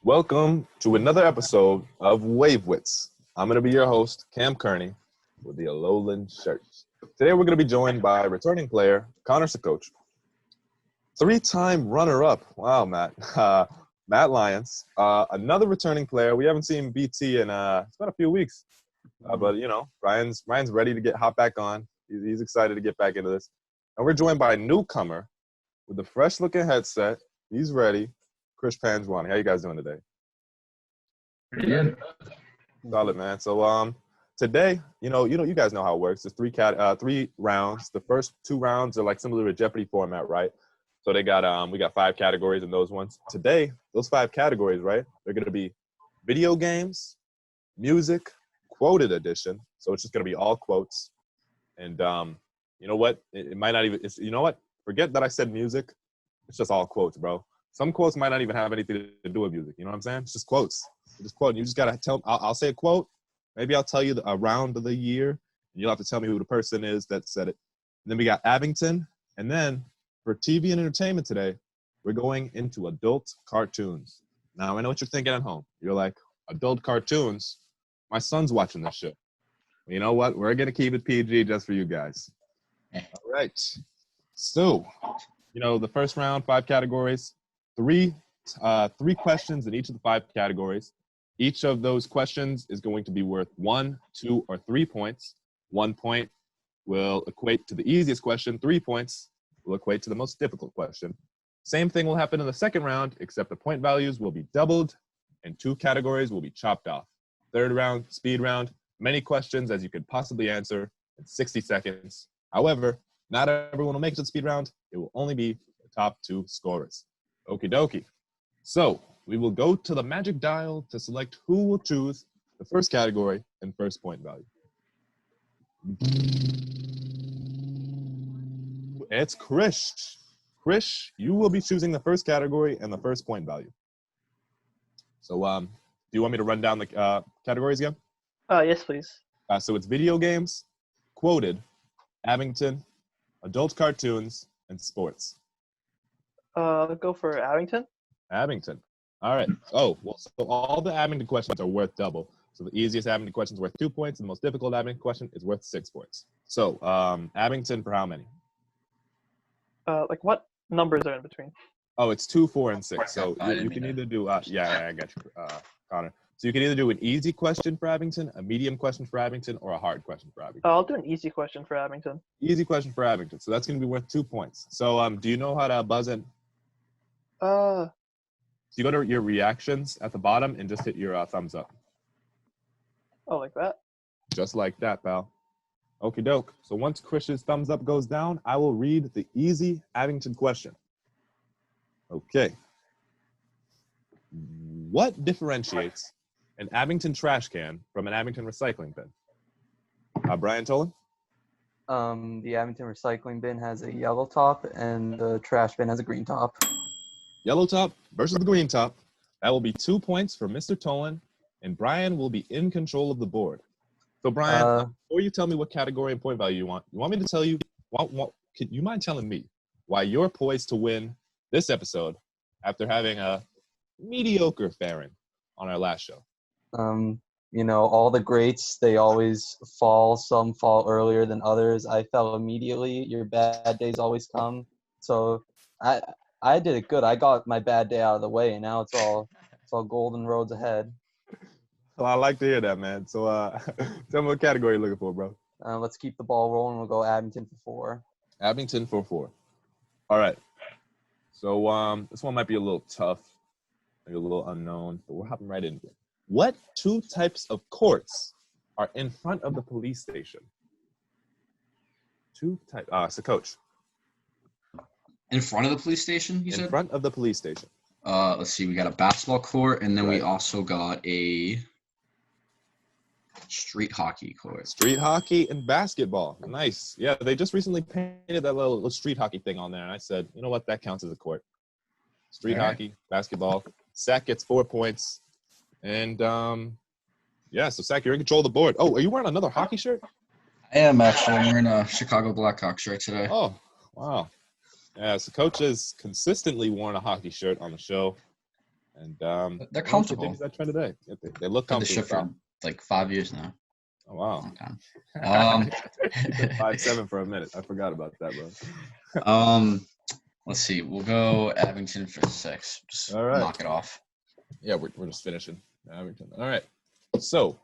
Welcome to another episode of Wits. I'm going to be your host, Cam Curney, with the Alolan shirts. Today we're going to be joined by returning player, Connor Coach. Three-time runner-up. Wow, Matt. Matt Lyons. Another returning player. We haven't seen BT in it's been a few weeks. But, you know, Ryan's ready to hop back on. He's excited to get back into this. And we're joined by a newcomer with a fresh-looking headset. He's ready. Chris Panzwani. How you guys doing today? Pretty good. Solid, man. So today, you guys know how it works. There's three rounds. The first two rounds are like similar to Jeopardy format, right? So we got 5 categories in those ones. Today, those 5 categories, right? They're gonna be video games, music, quoted edition. So it's just gonna be all quotes. And you know what? It might not even. Forget that I said music. It's just all quotes, bro. Some quotes might not even have anything to do with music. You know what I'm saying? It's just quotes. Just quote. You just gotta tell. I'll say a quote. Maybe I'll tell you a round of the year, and you'll have to tell me who the person is that said it. And then we got Abington, and then for TV and entertainment today, we're going into adult cartoons. Now I know what you're thinking at home. You're like, adult cartoons. My son's watching this shit. You know what? We're gonna keep it PG just for you guys. All right. So, the first round, 5 categories. Three questions in each of the 5 categories. Each of those questions is going to be worth 1, 2, or 3 points. 1 point will equate to the easiest question. 3 points will equate to the most difficult question. Same thing will happen in the second round, except the point values will be doubled and 2 categories will be chopped off. Third round, speed round, many questions as you could possibly answer in 60 seconds. However, not everyone will make it to the speed round. It will only be the top 2 scorers. Okie dokie. So we will go to the magic dial to select who will choose the first category and first point value. It's Krish. Krish, you will be choosing the first category and the first point value. So do you want me to run down the categories again? Yes, please. So it's video games, quoted, Abington, adult cartoons, and sports. Go for Abington. Abington. All right. Oh, well, so all the Abington questions are worth double. So the easiest Abington question is worth 2 points, and the most difficult Abington question is worth 6 points. So Abington for how many? What numbers are in between? Oh, it's 2, 4, and 6. So you can either do I got you, Connor. So you can either do an easy question for Abington, a medium question for Abington, or a hard question for Abington. I'll do an easy question for Abington. Easy question for Abington. So that's going to be worth 2 points. So do you know how to buzz in? So you go to your reactions at the bottom and just hit your thumbs up. Oh, like that? Just like that, pal. Okie doke. So once Krish's thumbs up goes down, I will read the easy Abington question. Okay. What differentiates an Abington trash can from an Abington recycling bin? Brian Tolan? The Abington recycling bin has a yellow top and the trash bin has a green top. Yellow top versus the green top. That will be 2 points for Mr. Tolan, and Brian will be in control of the board. So, Brian, before you tell me what category and point value you want me to tell you, could you mind telling me why you're poised to win this episode after having a mediocre faring on our last show? All the greats, they always fall. Some fall earlier than others. I fell immediately. Your bad days always come. So I did it good. I got my bad day out of the way, and now it's all golden roads ahead. Well, I like to hear that, man. So tell me what category you're looking for, bro. Let's keep the ball rolling. We'll go Abington for 4. Abington for 4. All right. So this one might be a little tough, maybe a little unknown, but we're hopping right into it. What 2 types of courts are in front of the police station? 2 types. So, Coach. In front of the police station, you said? In front of the police station. Let's see. We got a basketball court, and then Right. we also got a street hockey court. Street hockey and basketball. Nice. Yeah, they just recently painted that little street hockey thing on there, and I said, you know what? That counts as a court. Street hockey, basketball. Sack gets 4 points. And, so, Sack, you're in control of the board. Oh, are you wearing another hockey shirt? I am, actually. I'm wearing a Chicago Blackhawks shirt today. Oh, wow. Yeah, so Coach has consistently worn a hockey shirt on the show. And They're we'll comfortable. continue that trend today. They look Been the comfortable. ship for like 5 years now. Oh wow. Long time. You've been 5'7" for a minute. I forgot about that, bro. Let's see. We'll go Abington for 6. Just All right. knock it off. Yeah, we're just finishing. Abington. All right. So,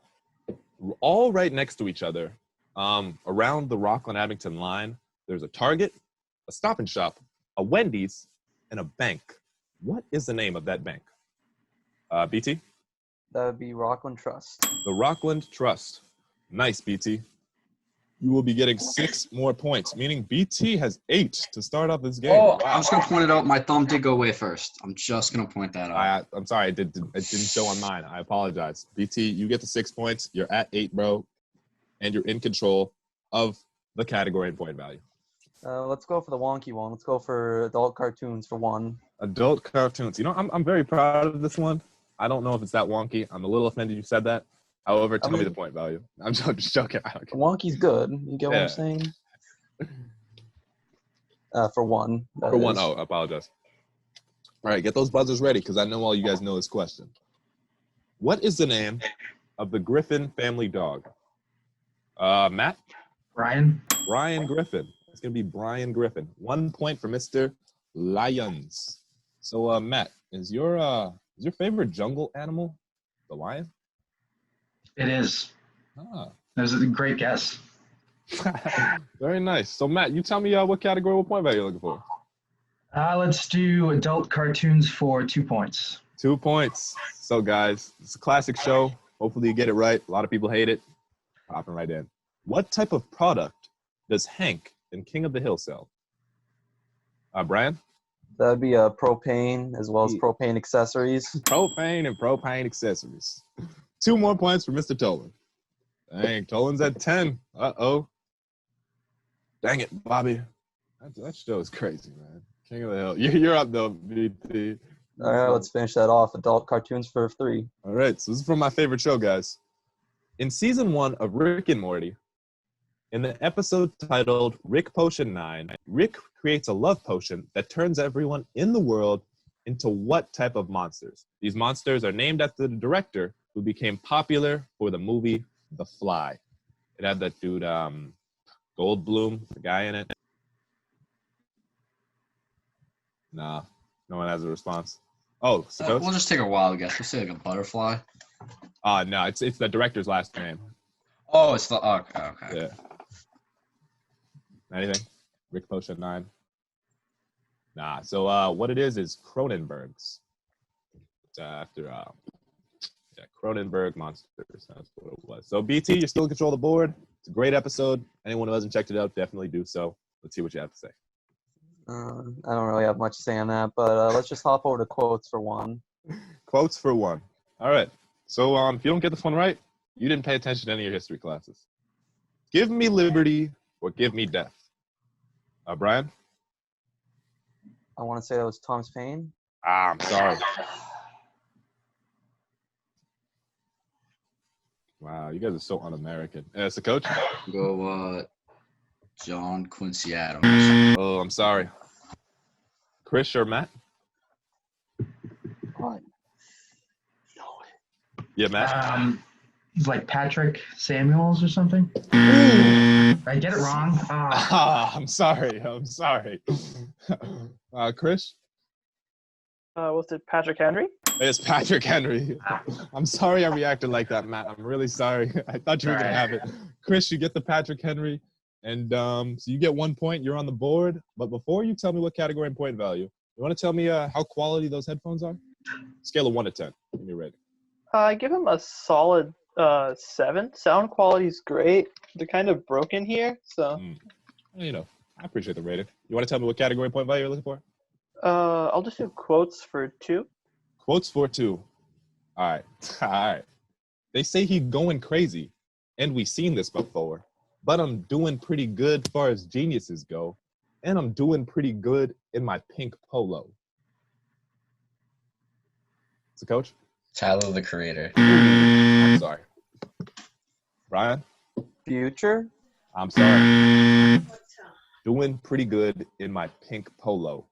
all right next to each other, around the Rockland-Abington line, there's a Target, a Stop and Shop, a Wendy's, and a bank. What is the name of that bank? BT? That would be Rockland Trust. The Rockland Trust. Nice, BT. You will be getting 6 more points, meaning BT has 8 to start off this game. Oh, Wow. I'm just gonna point it out. My thumb did go away first. I'm just gonna point that out. I'm sorry, it didn't show on mine. I apologize. BT, you get the 6 points. You're at 8, bro, and you're in control of the category and point value. Let's go for the wonky one. Let's go for adult cartoons for 1. Adult cartoons. You know, I'm very proud of this one. I don't know if it's that wonky. I'm a little offended you said that. However, tell me the point value. I'm just joking. Wonky's good. You get what I'm saying? For 1. For 1. Oh, I apologize. All right, get those buzzers ready because I know all you guys know this question. What is the name of the Griffin family dog? Matt? Brian? Brian Griffin. It's going to be Brian Griffin. 1 point for Mr. Lions. So, Matt, is your favorite jungle animal the lion? It is. Ah. That was a great guess. Very nice. So, Matt, you tell me what category, what point value you're looking for? Let's do adult cartoons for 2 points. 2 points. So, guys, it's a classic show. Hopefully you get it right. A lot of people hate it. Hopping right in. What type of product does Hank in King of the Hill sell? Brian? That would be propane as well as propane accessories. Propane and propane accessories. 2 more points for Mr. Tolan. Dang, Tolan's at 10. Uh-oh. Dang it, Bobby. That show is crazy, man. King of the Hill. You're up, though, BT. All right, let's finish that off. Adult cartoons for 3. All right, so this is from my favorite show, guys. In season 1 of Rick and Morty, in the episode titled Rick Potion 9, Rick creates a love potion that turns everyone in the world into what type of monsters? These monsters are named after the director who became popular for the movie The Fly. It had that dude, Goldblum, the guy in it. Nah, no one has a response. Oh, We'll just take a wild guess. We'll say like a butterfly. No, it's the director's last name. Oh, it's the okay. Yeah. Anything? Rick Potion 9? Nah. So what it is Cronenberg's. It's after Cronenberg Monsters. That's what it was. So BT, you're still in control of the board. It's a great episode. Anyone who hasn't checked it out, definitely do so. Let's see what you have to say. I don't really have much to say on that, but let's just hop over to quotes for 1. Quotes for 1. All right. So if you don't get this one right, you didn't pay attention to any of your history classes. Give me liberty or give me death. Brian? I want to say that was Thomas Paine. I'm sorry. Wow, you guys are so un-American. So, Coach? Go John Quincy Adams. Oh, I'm sorry. Chris or Matt? What? Yeah, Matt? Like Patrick Samuels or something. I get it wrong. I'm sorry. Chris? Was it Patrick Henry? It's Patrick Henry. I'm sorry I reacted like that, Matt. I'm really sorry. I thought you were going to have it. Chris, you get the Patrick Henry. And so you get 1 point. You're on the board. But before you tell me what category and point value, you want to tell me how quality those headphones are? Scale of 1 to 10. Give me a rating. I give him a solid 7. Sound quality's great. They're kind of broken here, so. You know, I appreciate the rating. You want to tell me what category and point value you're looking for? I'll just do quotes for 2. Quotes for 2. All right. They say he going crazy, and we seen this before. But I'm doing pretty good as far as geniuses go, and I'm doing pretty good in my pink polo. So, Coach? Tyler, the Creator. I'm sorry. Brian? Future? I'm sorry. Doing pretty good in my pink polo.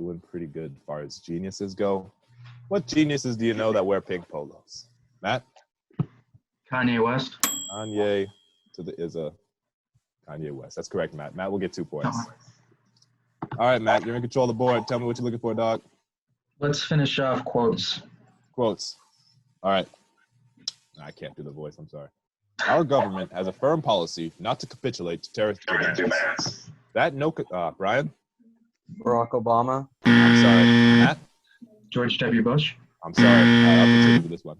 doing pretty good as far as geniuses go. What geniuses do you know that wear pink polos? Matt? Kanye West. Kanye to the Izza. Kanye West. That's correct, Matt. Matt will get 2 points. All right, Matt, you're in control of the board. Tell me what you're looking for, dog. Let's finish off quotes. Quotes. All right. I can't do the voice. I'm sorry. Our government has a firm policy not to capitulate to terrorist demands. That no, Brian. Barack Obama. I'm sorry, Matt. George W. Bush. I'm sorry. I'll continue with this one.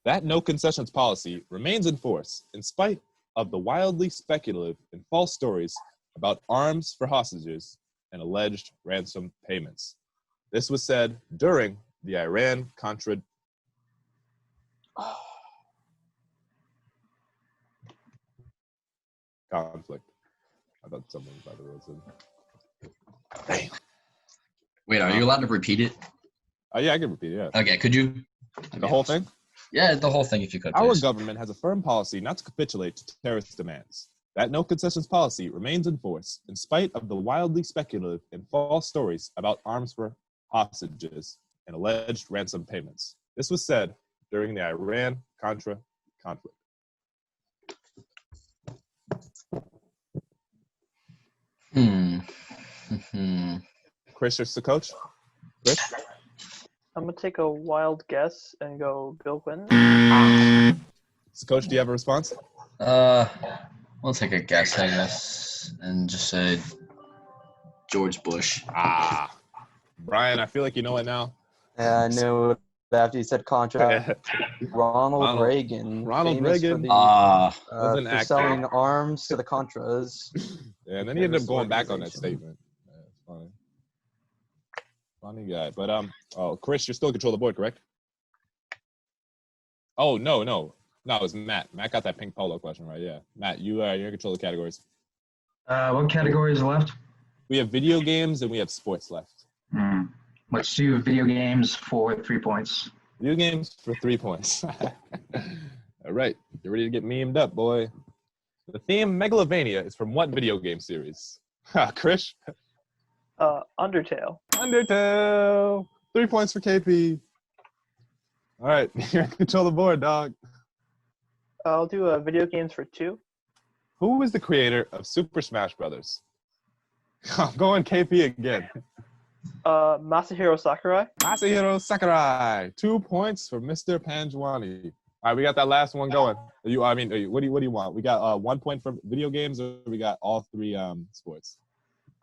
That no concessions policy remains in force in spite of the wildly speculative and false stories about arms for hostages and alleged ransom payments. This was said during the Iran-Contra conflict. I thought someone by the way said. Wait, are you allowed to repeat it? Yeah, I can repeat it. Yeah. Okay, could you? The whole thing? Yeah, the whole thing, if you could, Our please. government has a firm policy not to capitulate to terrorist demands. That no concessions policy remains in force in spite of the wildly speculative and false stories about arms for hostages and alleged ransom payments. This was said during the Iran-Contra conflict. Chris is the coach. Chris? I'm going to take a wild guess and go Bill Clinton. So coach, do you have a response? We'll take a guess, I guess, and just say George Bush. Brian, I feel like you know it now. Yeah, I knew it after you said Contra. Ronald Reagan. Ronald famous Reagan. For an actor. selling arms to the Contras. Yeah, and then he ended up going back on that statement. Yeah, it's funny. Funny guy. But Chris, you're still in control of the board, correct? Oh, no, it was Matt. Matt got that pink polo question right. Yeah, Matt, you're in control of the categories. What categories left? We have video games and we have sports left. Let's do video games for 3 points. Video games for 3 points. All right, you're ready to get memed up, boy. The theme Megalovania is from what video game series? Chris? Undertale. Undertale. 3 points for KP. All right, you're in control of the board, dog. I'll do video games for 2. Who is the creator of Super Smash Brothers? I'm going KP again. Masahiro Sakurai. Masahiro Sakurai. 2 points for Mr. Panjwani. All right, we got that last one going. What do you want? We got 1 point for video games, or we got all 3 sports?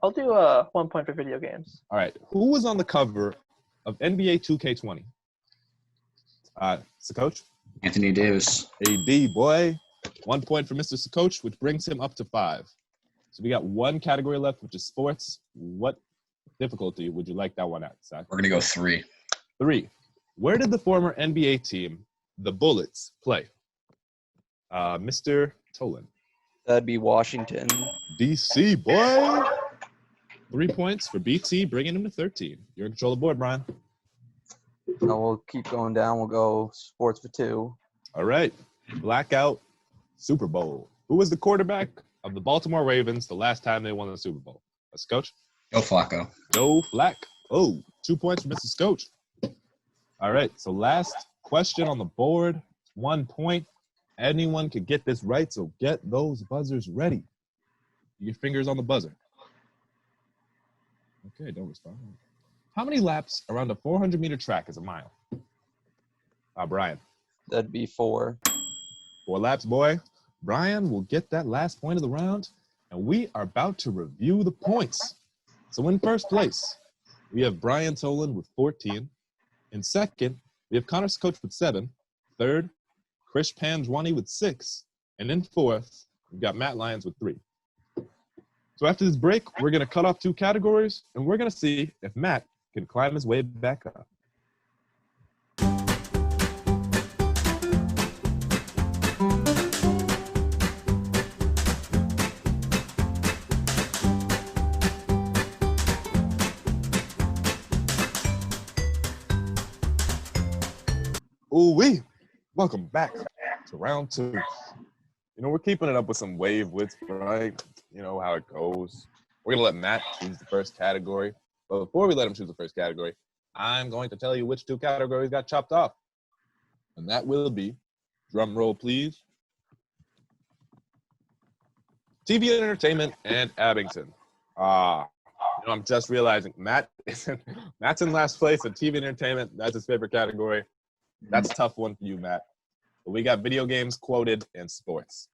I'll do 1 point for video games. All right. Who was on the cover of NBA 2K20? Sakoch? Anthony Davis. AD, boy. 1 point for Mr. Sakoch, which brings him up to 5. So we got 1 category left, which is sports. What difficulty would you like that one at, Zach? We're going to go 3. 3. Where did the former NBA team, the Bullets, play? Mr. Tolan. That'd be Washington. DC, boy. 3 points for BT, bringing him to 13. You're in control of the board, Brian. No, we'll keep going down. We'll go sports for 2. All right. Blackout Super Bowl. Who was the quarterback of the Baltimore Ravens the last time they won the Super Bowl? That's Coach. Joe Flacco. Joe Flack. Oh, 2 points for Mrs. Coach. All right. So last question on the board. 1 point. Anyone could get this right, so get those buzzers ready. Your fingers on the buzzer. Okay, don't respond. How many laps around a 400-meter track is a mile? Brian. That'd be 4. 4 laps, boy. Brian will get that last point of the round, and we are about to review the points. So in first place, we have Brian Tolan with 14. In second, we have Connor Coach with 7. Third, Chris Panjwani with 6. And in fourth, we've got Matt Lyons with 3. So after this break, we're going to cut off 2 categories, and we're going to see if Matt can climb his way back up. Ooh-wee. Welcome back to round 2. You know, we're keeping it up with some wave wits, right? You know how it goes. We're going to let Matt choose the first category. But before we let him choose the first category, I'm going to tell you which 2 categories got chopped off. And that will be, drum roll please, TV and entertainment and Abington. I'm just realizing Matt's in last place at TV and entertainment. That's his favorite category. That's a tough one for you, Matt. But we got video games, quoted, and sports.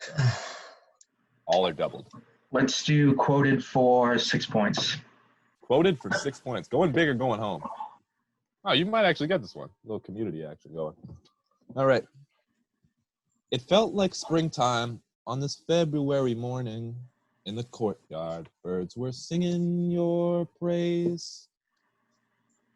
All are doubled. Let's do quoted for 6 points. Quoted for 6 points. Going big or going home? Oh, you might actually get this one. A little community action going. All right. It felt like springtime on this February morning. In the courtyard, birds were singing your praise.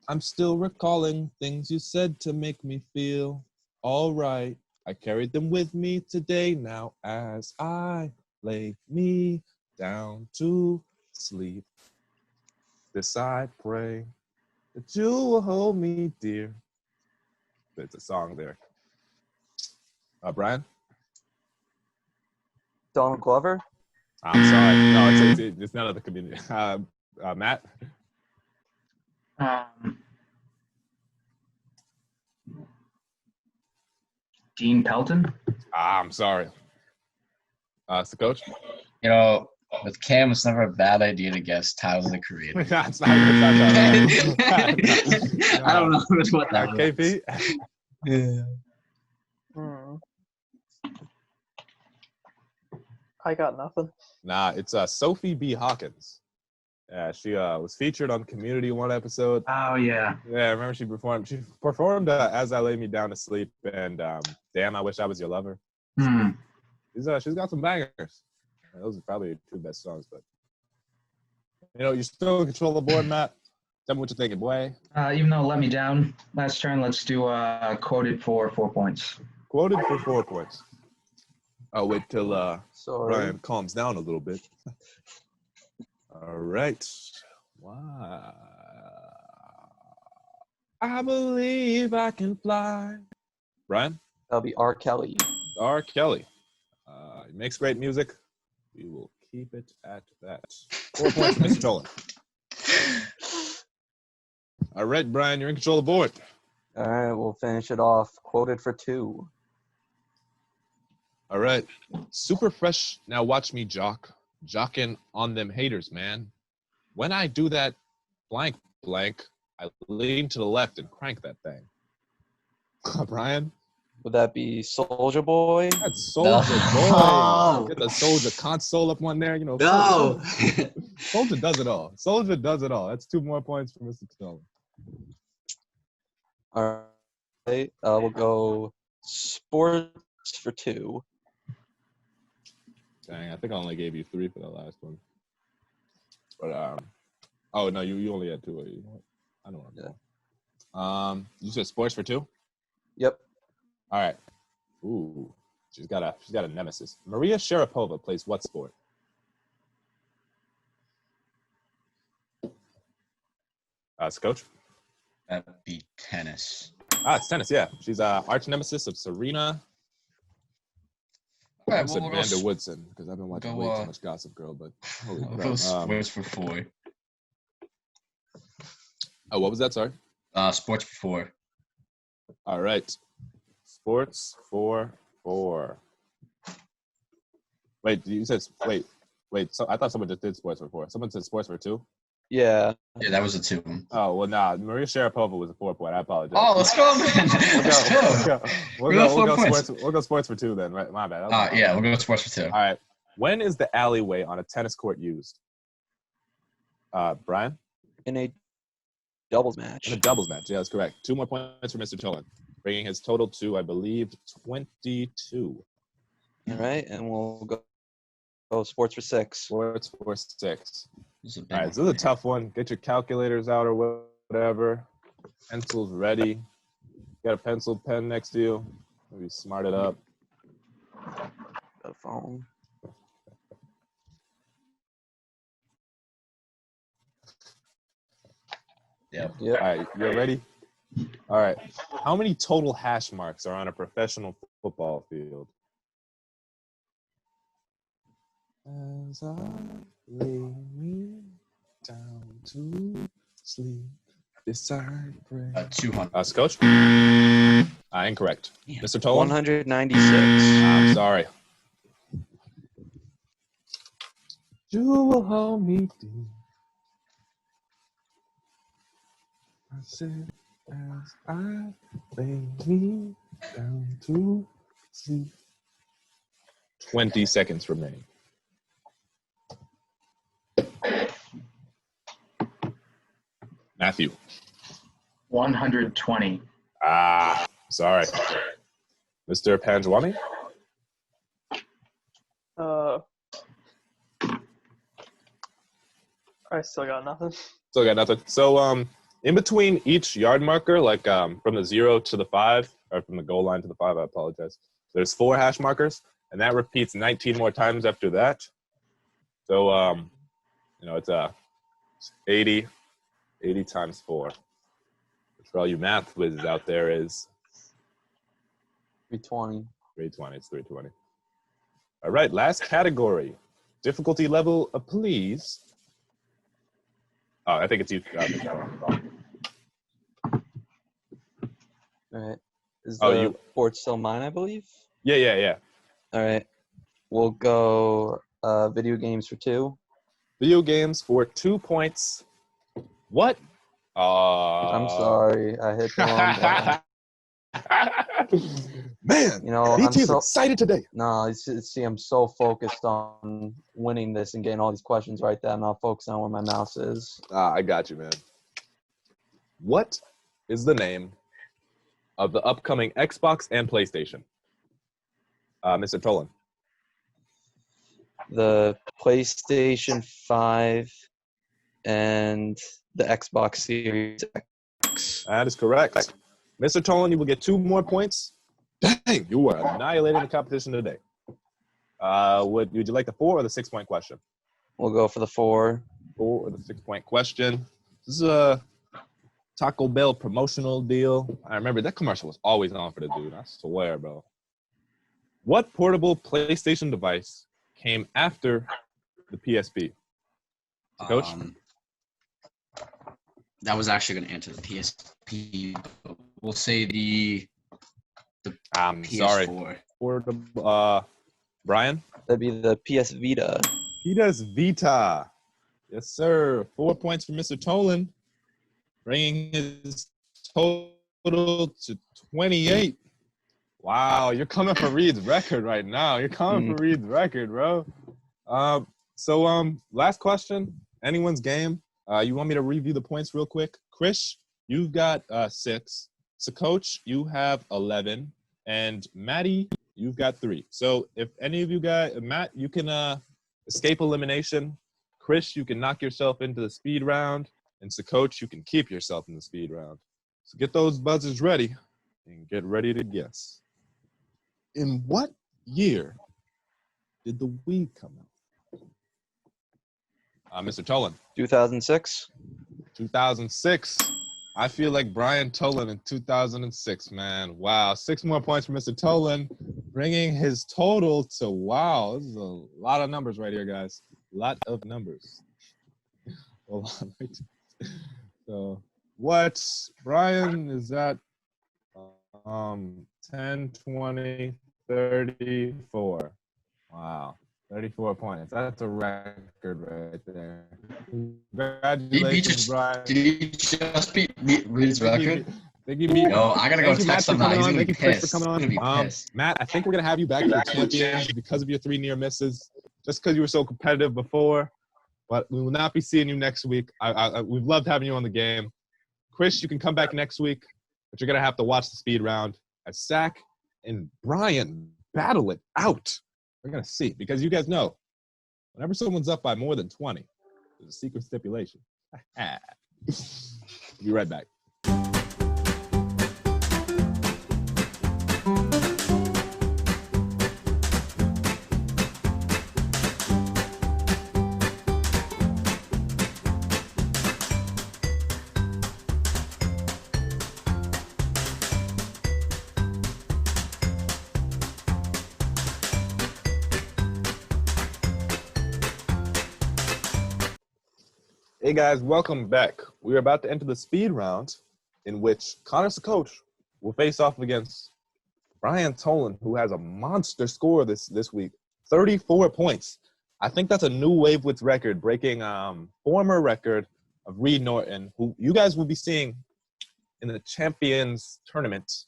I'm still recalling things you said to make me feel all right. I carried them with me today now as I lay me down to sleep. This I pray that you will hold me dear. It's a song there. Brian? Donald Glover. I'm sorry. No, it's none of the community. Matt? Dean Pelton. I'm sorry. It's the coach? You know, with Cam, it's never a bad idea to guess Tyler the Creator. It's not I don't know what that was. KP? Yeah. I got nothing. Nah, it's Sophie B. Hawkins. Yeah, she was featured on Community one episode. Oh, yeah. Yeah, I remember she performed. She performed As I Lay Me Down to Sleep and Damn, I Wish I Was Your Lover. She's got some bangers. Those are probably her 2 best songs, but you're still in control of the board, Matt. Tell me what you're thinking, boy. Even though it let me down last turn, let's do quoted for 4 points. Quoted for 4 points. I'll wait till Brian Sorry. calms down a little bit. All right. Wow. I believe I can fly. Brian? That'll be R. Kelly. R. Kelly. He makes great music. We will keep it at that. 4 points for Mr. Tolan. All right, Brian, you're in control of the board. All right, we'll finish it off. Quoted for 2. All right. Super fresh. Now watch me jocking on them haters, man. When I do that blank, I lean to the left and crank that thing. Brian? Would that be Soldier Boy? That's Soldier Boy. Get the Soldier console up on there. No. Soldier does it all. Soldier does it all. That's 2 more points for Mr. Tolan. All right, we'll go sports for 2. Dang, I think I only gave you 3 for the last one. But oh no, you only had 2. I don't know. You said sports for 2? Yep. All right. Ooh, she's got a nemesis. Maria Sharapova plays what sport? It's coach. That'd be tennis. It's tennis. Yeah, she's arch nemesis of Serena. I Alright, said we'll Vander go Woodson because I've been watching way too much Gossip Girl. But holy We'll crap. go sports for 4. Oh, what was that? Sorry. Sports for 4. All right. Sports for 4. Wait, you said wait. So I thought someone just did sports for 4. Someone said sports for 2. Yeah. Yeah, that was a 2. Oh well, nah. Maria Sharapova was a 4 point. I apologize. Oh, let's go, man. Let's go. We'll go sports for 2 then. Right, my bad. Yeah, we'll go sports for 2. All right. When is the alleyway on a tennis court used? Brian? In a doubles match. In a doubles match. Yeah, that's correct. 2 more points for Mr. Tolan, bringing his total to, I believe, 22. All right, and we'll go sports for 6. Sports for 6. All All right, so this is a tough one. Get your calculators out or whatever. Pencils ready. Got a pencil, pen next to you. Maybe smart it up. The phone. Yep. Yep. All right, you ready? All right. How many total hash marks are on a professional football field? As I lay me down to sleep beside pray. 200. Coach? Incorrect. Yeah. Mr. Tolan? 196. I'm sorry. You will hold me deep. I said as I lay me down to sleep. 20 seconds remaining. Matthew. 120. Sorry. Mr. Panjwani? I still got nothing. Still got nothing. So, in between each yard marker, like from the 0 to the 5, or from the goal line to the 5, I apologize. There's 4 hash markers, and that repeats 19 more times after that. So, it's 80 times 4. Which for all you math whizzes out there is 320. 320. It's 320. All right, last category. Difficulty level, please. Oh, I think it's you. All right. Is the board still mine, I believe? Yeah. All right. We'll go video games for 2. Video games for 2 points. What? I'm sorry. I hit the wrong button. Man, I'm so excited today. No, see, I'm so focused on winning this and getting all these questions right that I'm not focused on where my mouse is. I got you, man. What is the name of the upcoming Xbox and PlayStation? Mr. Tolan. The PlayStation 5 and the Xbox Series X. That is correct. Mr. Tolan, you will get 2 more points. Dang, you were annihilating the competition today. Would you like the 4 or the 6-point question? We'll go for the 4. 4 or the 6-point question. This is a Taco Bell promotional deal. I remember that commercial was always on for the dude. I swear, bro. What portable PlayStation device came after the PSP? Coach? That was actually going to answer the PSP. But we'll say the I'm PS4. sorry. Portable, Brian? That'd be the PS Vita. PS Vita. Yes, sir. 4 points for Mr. Tolan, bringing his total to 28. Wow, you're coming for Reed's record right now. You're coming for Reed's record, bro. So, last question. Anyone's game. You want me to review the points real quick? Chris, you've got 6. So, Coach, you have 11. And Maddie, you've got 3. So, if any of you guys, Matt, you can escape elimination. Chris, you can knock yourself into the speed round. And so, Coach, you can keep yourself in the speed round. So, get those buzzers ready and get ready to guess. In what year did the Wii come out? Mr. Tolan. 2006. 2006. I feel like Brian Tolan in 2006, man. Wow. 6 more points for Mr. Tolan, bringing his total to, wow, this is a lot of numbers right here, guys. A lot of numbers. Hold on. So, what, Brian, is that 10, 20, 34. Wow. 34 points. That's a record right there. Congratulations, Brian. Did he just beat Reed's record? Thank you, Matt. Yo, I gotta go text him now. He's gonna be pissed. For coming on. Matt, I think we're gonna have you back as champion because of your 3 near misses. Just because you were so competitive before, but we will not be seeing you next week. We've loved having you on the game. Chris, you can come back next week, but you're gonna have to watch the speed round as Zach and Brian battle it out. We're going to see, because you guys know, whenever someone's up by more than 20, there's a secret stipulation. Be right back. Hey guys, welcome back. We're about to enter the speed round in which Connor Coach will face off against Brian Tolan, who has a monster score this week, 34 points. I think that's a new Wave Wits record, breaking former record of Reed Norton, who you guys will be seeing in the Champions Tournament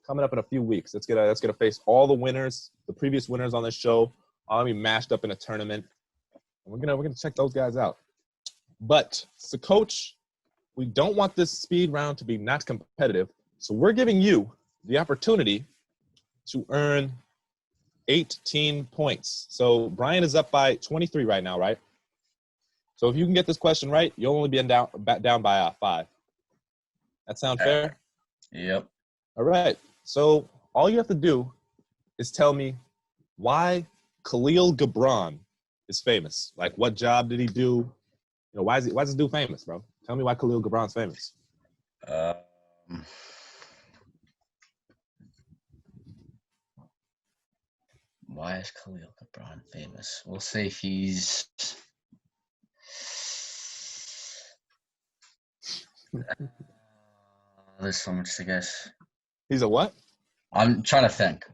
coming up in a few weeks. That's gonna face all the winners, the previous winners on this show, all gonna be mashed up in a tournament. And we're gonna check those guys out. But, so Coach, we don't want this speed round to be not competitive, so we're giving you the opportunity to earn 18 points. So Brian is up by 23 right now, right? So if you can get this question right, you'll only be down by 5. That sound fair? Yep. All right. So all you have to do is tell me why Khalil Gibran is famous. Like, what job did he do? You know, why is this dude famous, bro? Tell me why Khalil Gibran's famous. Why is Khalil Gibran famous? We'll say he's. There's so much to guess. He's a what? I'm trying to think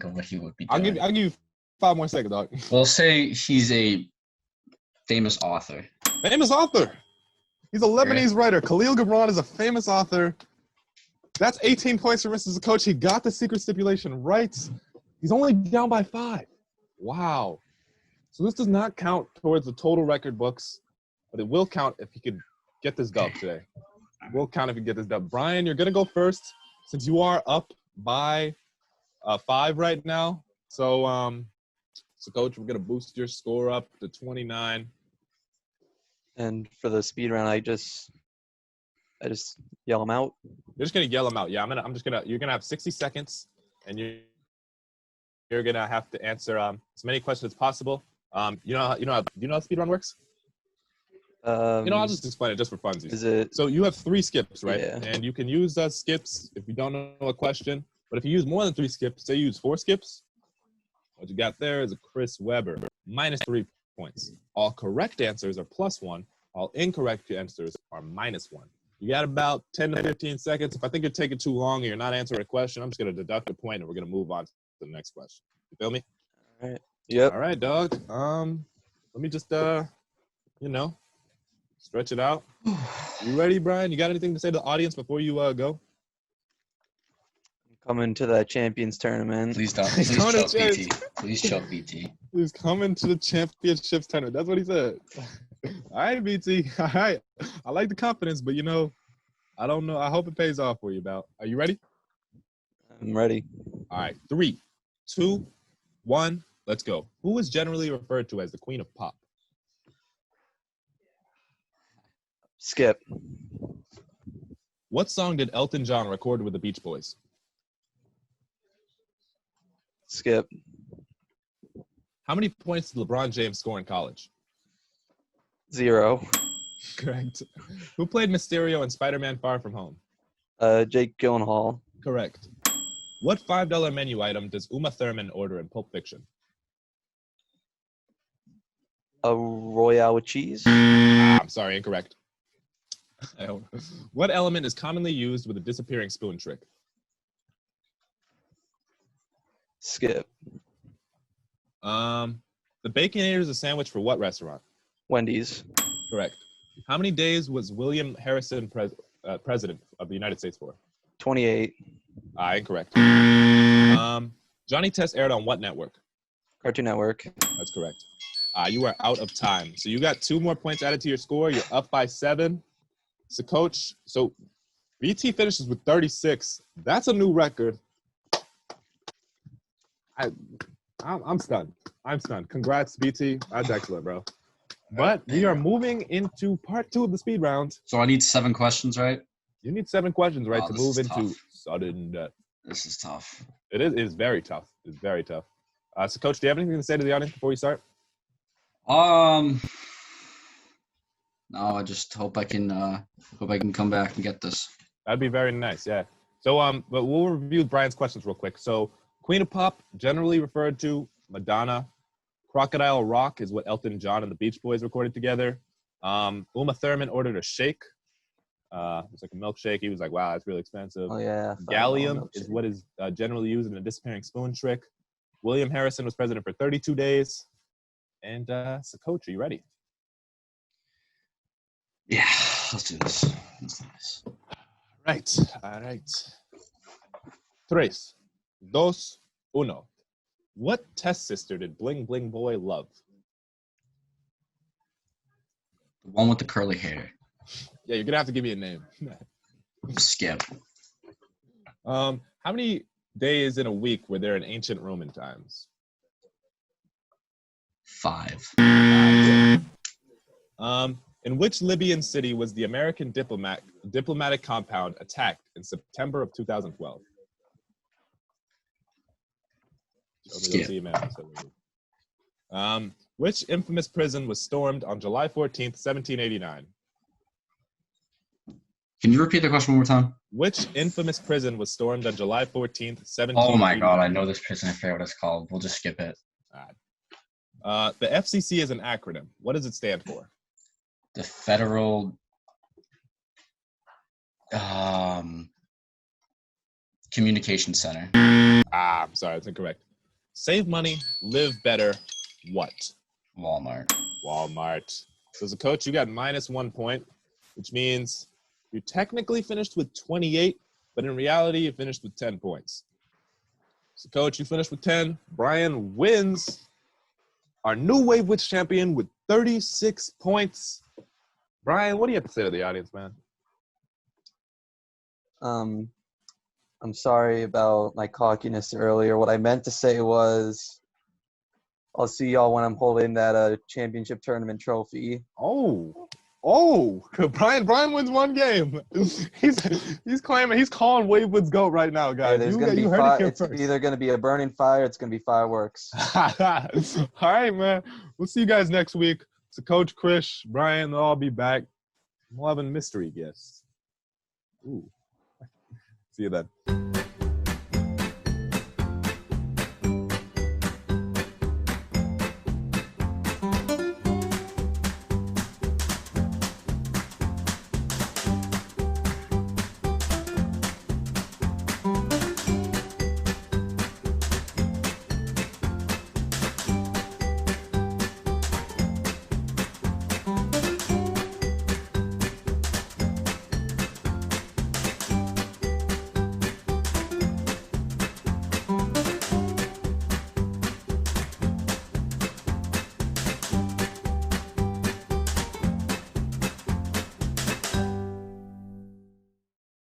of what he would be doing. I'll give you 5 more seconds, dog. We'll say he's a famous author. Famous author. He's a Lebanese writer. Khalil Gibran is a famous author. That's 18 points for Mr. Coach. He got the secret stipulation right. He's only down by 5. Wow. So this does not count towards the total record books, but it will count if he could get this dub today. It will count if you get this dub. Brian, you're going to go first since you are up by 5 right now. So, Coach, we're going to boost your score up to 29. And for the speed round, I just yell them out. You're just gonna yell them out. Yeah, you're gonna have 60 seconds, and you're gonna have to answer as many questions as possible. Do you know how speedrun works? I'll just explain it just for funsies. So you have 3 skips, right? Yeah. And you can use skips if you don't know a question. But if you use more than 3 skips, say you use 4 skips, what you got there is a Chris Webber, -3 points. All correct answers are +1. All incorrect answers are -1. You got about 10 to 15 seconds. If I think you're taking too long and you're not answering a question, I'm just going to deduct a point and we're going to move on to the next question. You feel me? All right. Yep. All right, dog. Let me just, stretch it out. You ready, Brian? You got anything to say to the audience before you go? Coming to that Champions Tournament. Please don't. Please choke BT. Please choke BT. He's coming to the Championships Tournament. That's what he said. All right, BT. All right. I like the confidence, but, I don't know. I hope it pays off for you, Val. Are you ready? I'm ready. All right. 3, 2, 1. Let's go. Who is generally referred to as the Queen of Pop? Skip. What song did Elton John record with the Beach Boys? Skip. How many points did LeBron James score in college? 0. Correct. Who played Mysterio in Spider-Man Far From Home? Jake Gyllenhaal. Correct. What $5 menu item does Uma Thurman order in Pulp Fiction? A Royale with cheese. I'm sorry, incorrect. What element is commonly used with a disappearing spoon trick? Skip. The Baconator is a sandwich for what restaurant? Wendy's. Correct. How many days was William Harrison president of the United States for? 28. Incorrect. Johnny Test aired on what network? Cartoon Network. That's correct. You are out of time. So you got 2 more points added to your score. You're up by 7. So, Coach, BT finishes with 36. That's a new record. I'm stunned. I'm stunned. Congrats, BT. That's excellent, bro. But we are moving into part 2 of the speed round. So I need 7 questions, right? You need 7 questions, right, Wow, to this move is into tough. sudden death. This is tough. It is very tough. It's very tough. So, Coach, do you have anything to say to the audience before we start? No, I just hope I can come back and get this. That'd be very nice, yeah. So, but we'll review Brian's questions real quick. So, Queen of Pop, generally referred to Madonna. Crocodile Rock is what Elton John and the Beach Boys recorded together. Uma Thurman ordered a shake. It's like a milkshake. He was like, wow, that's really expensive. Oh yeah. Gallium is what is generally used in a disappearing spoon trick. William Harrison was president for 32 days. And so, Coach, are you ready? Yeah, let's do this. Right. All right. Tres, dos, uno. What test sister did Bling Bling Boy love? The one with the curly hair. Yeah, you're gonna have to give me a name. Skip. How many days in a week were there in ancient Roman times? 5. In which Libyan city was the American diplomatic compound attacked in September of 2012? Skip. Which infamous prison was stormed on July 14th, 1789? Can you repeat the question one more time? Which infamous prison was stormed on July 14th, 1789? Oh my god, I know this prison. I forget what it's called. We'll just skip it. The FCC is an acronym. What does it stand for? The Federal Communication Center. I'm sorry, that's incorrect. Save money, live better, what? Walmart. So as a coach, you got -1 point, which means you technically finished with 28, but in reality, you finished with 10 points. So coach, you finished with 10. Brian wins. Our new Wave Wits champion with 36 points. Brian, what do you have to say to the audience, man? I'm sorry about my cockiness earlier. What I meant to say was, I'll see y'all when I'm holding that championship tournament trophy. Brian wins one game. He's calling Wave Wits GOAT right now, guys. Hey, you heard it here it's first. either gonna be a burning fire, it's gonna be fireworks. All right, man. We'll see you guys next week. So Coach Krish, Brian, they'll all be back. We'll have a mystery guest. Ooh. See you then.